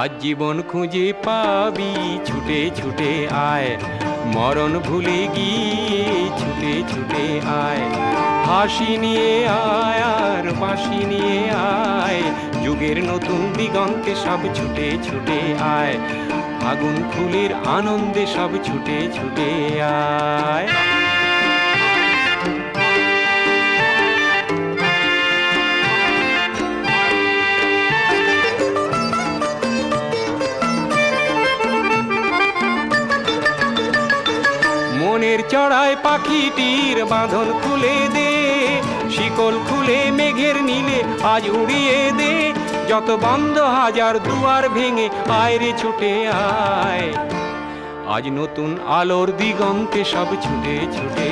আজ জীবন খুঁজে পাবি, ছুটে ছুটে আয়, মরণ ভুলে গিয়ে ছুটে ছুটে আয়। হাসি নিয়ে আয় আর বাঁশি নিয়ে আয়, যুগের নতুন দিগন্তে সব ছুটে ছুটে আয়। আগুন ফুলের আনন্দে সব ছুটে ছুটে আয়। মনের চড়ায় পাখিটির বাঁধন খুলে দে, শিকল খুলে মেঘের নীলে আজ উড়িয়ে দে। যত বন্ধ হাজার দুয়ার ভেঙে আয় রে ছুটে আয়, আজ নতুন আলোর দিগন্তে সব ছুটে ছুটে